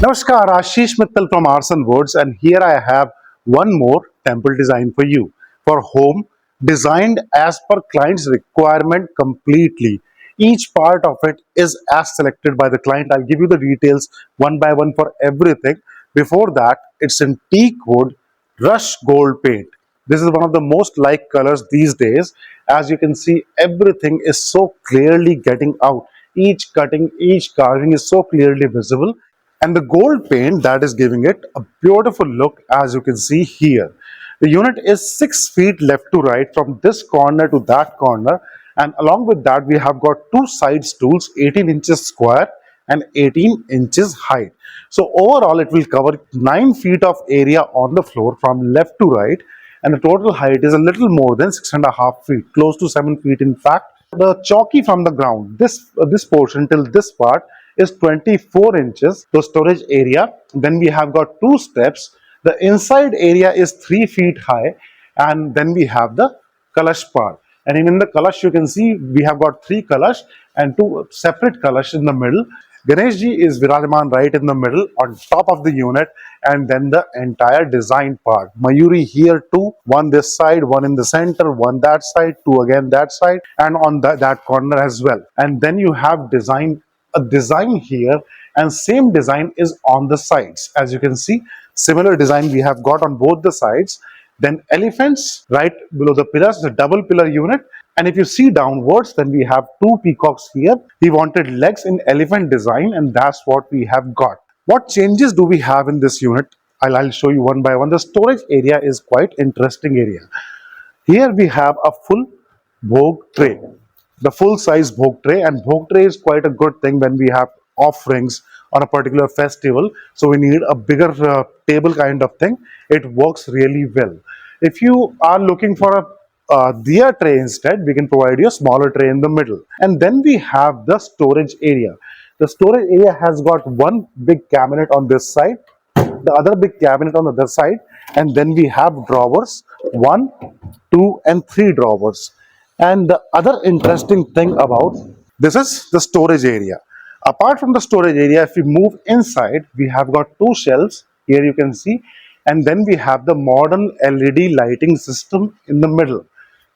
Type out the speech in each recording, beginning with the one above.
Namaskar, Ashish Mittal from Arson Woods, and here I have one more temple design for you. For home, designed as per client's requirement completely. Each part of it is as selected by the client. I'll give you the details one by one for everything. Before that, it's in teak wood, rush gold paint. This is one of the most liked colors these days. As you can see, everything is so clearly getting out. Each cutting, each carving is so clearly visible, and the gold paint that is giving it a beautiful look, as you can see here. The unit is 6 feet left to right from this corner to that corner, and along with that we have got two side stools 18 inches square and 18 inches height. So overall it will cover 9 feet of area on the floor from left to right, and the total height is a little more than 6.5 feet, close to 7 feet in fact. The chalky from the ground, this portion till this part is 24 inches, the storage area. Then we have got two steps. The inside area is 3 feet high, and then we have the kalash part. And in the kalash, you can see we have got three kalash and two separate kalash in the middle. Ganeshji is Virajaman right in the middle on top of the unit, and then the entire design part. Mayuri here too, one this side, one in the center, one that side, two again that side, and on that corner as well. And then you have a design here, and same design is on the sides. As you can see, similar design we have got on both the sides. Then elephants right below the pillars, the double pillar unit. And if you see downwards, then we have two peacocks here. He wanted legs in elephant design, and that's what we have got. What changes do we have in this unit? I'll show you one by one. The storage area is quite interesting area. Here we have a full bhog tray, the full size bhog tray, and bhog tray is quite a good thing when we have offerings on a particular festival. So we need a bigger table kind of thing. It works really well. If you are looking for a diya tray instead, we can provide you a smaller tray in the middle. And then we have the storage area. The storage area has got one big cabinet on this side, the other big cabinet on the other side, and then we have drawers, one, two, and three drawers. And the other interesting thing about this is the storage area. Apart from the storage area, if we move inside, we have got two shelves here, you can see, and then we have the modern LED lighting system in the middle.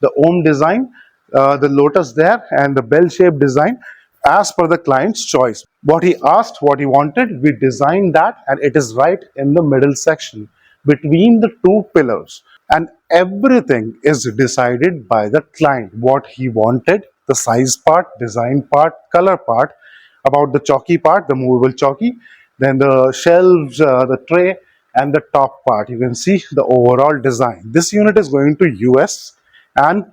The Om design, the lotus there, and the bell-shaped design as per the client's choice. What he asked, what he wanted, we designed that, and it is right in the middle section between the two pillars. And everything is decided by the client, what he wanted, the size part, design part, color part. About the chalky part, the movable chalky, then the shelves, the tray, and the top part. You can see the overall design. This unit is going to US, and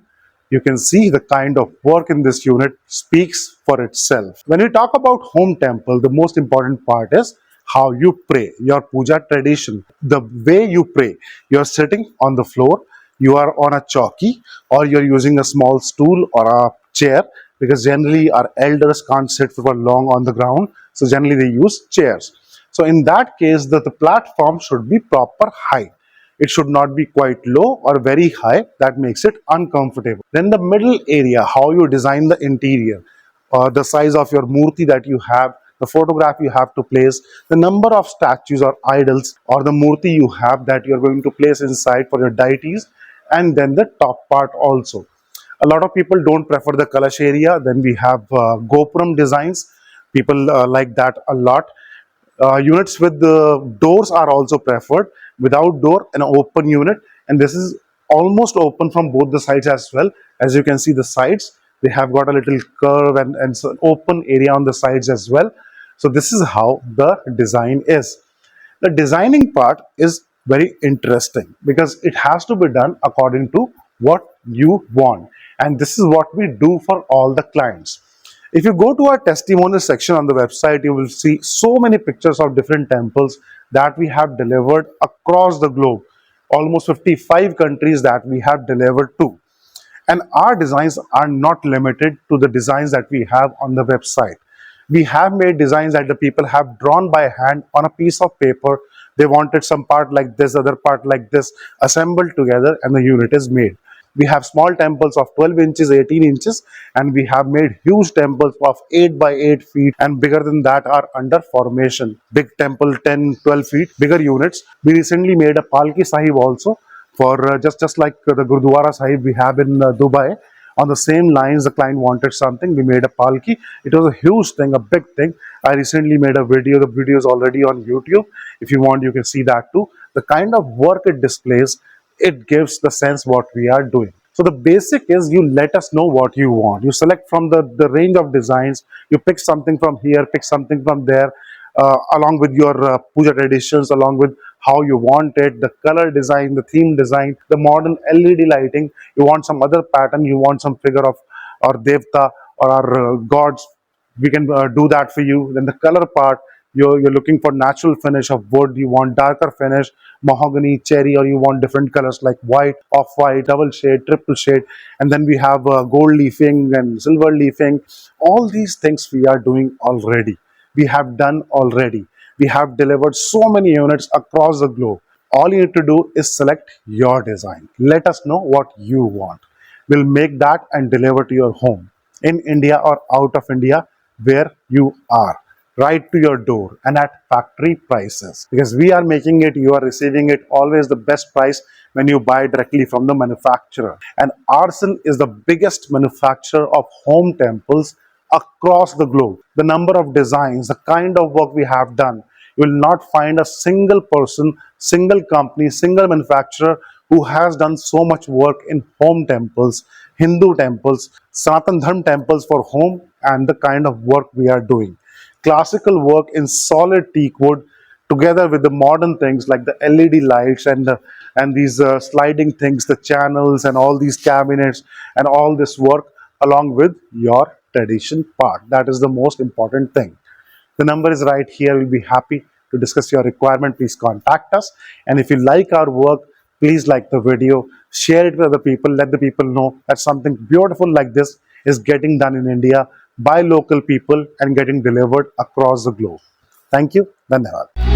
you can see the kind of work in this unit speaks for itself. When we talk about home temple, the most important part is how you pray, your puja tradition, the way you pray. You're sitting on the floor, you are on a chalky, or you're using a small stool or a chair, because generally our elders can't sit for long on the ground, so generally they use chairs. So in that case, the platform should be proper height. It should not be quite low or very high, that makes it uncomfortable. Then the middle area, how you design the interior, the size of your murti that you have, the photograph you have to place, the number of statues or idols or the murti you have that you are going to place inside for your deities, and then the top part also. A lot of people don't prefer the kalash area. Then we have gopuram designs. People like that a lot. Units with the doors are also preferred. Without door, an open unit, and this is almost open from both the sides as well. As you can see, the sides, they have got a little curve, and so open area on the sides as well. So this is how the design is. The designing part is very interesting because it has to be done according to what you want, and this is what we do for all the clients. If you go to our testimonial section on the website, you will see so many pictures of different temples that we have delivered across the globe, almost 55 countries that we have delivered to. And our designs are not limited to the designs that we have on the website. We have made designs that the people have drawn by hand on a piece of paper. They wanted some part like this, other part like this, assembled together, and the unit is made. We have small temples of 12 inches, 18 inches, and we have made huge temples of 8 by 8 feet, and bigger than that are under formation. Big temple 10, 12 feet, bigger units. We recently made a Palki Sahib also for just like the Gurdwara Sahib we have in Dubai. On the same lines, the client wanted something. We made a palki. It was a huge thing, a big thing. I recently made a video. The video is already on YouTube. If you want, you can see that too. The kind of work it displays, it gives the sense what we are doing. So the basic is you let us know what you want. You select from the range of designs. You pick something from here, pick something from there, along with your puja traditions, along with how you want it, the color design, the theme design, the modern LED lighting. You want some other pattern, you want some figure of our devta or our gods, we can do that for you. Then the color part, you're looking for natural finish of wood, you want darker finish, mahogany, cherry, or you want different colors like white, off white, double shade, triple shade. And then we have gold leafing and silver leafing. All these things we are doing already, we have done already. We have delivered so many units across the globe. All you need to do is select your design. Let us know what you want. We'll make that and deliver to your home in India or out of India, where you are, right to your door and at factory prices. Because we are making it, you are receiving it always the best price when you buy directly from the manufacturer. And Arson is the biggest manufacturer of home temples across the globe. The number of designs, the kind of work we have done, you will not find a single person, single company, single manufacturer who has done so much work in home temples, Hindu temples, Sanatan Dharma temples for home, and the kind of work we are doing. Classical work in solid teak wood, together with the modern things like the LED lights and these sliding things, the channels and all these cabinets and all this work along with your tradition part. That is the most important thing. The number is right here. We'll be happy to discuss your requirement. Please contact us. And if you like our work, please like the video, share it with other people, let the people know that something beautiful like this is getting done in India by local people and getting delivered across the globe. Thank you. Dhanyawad.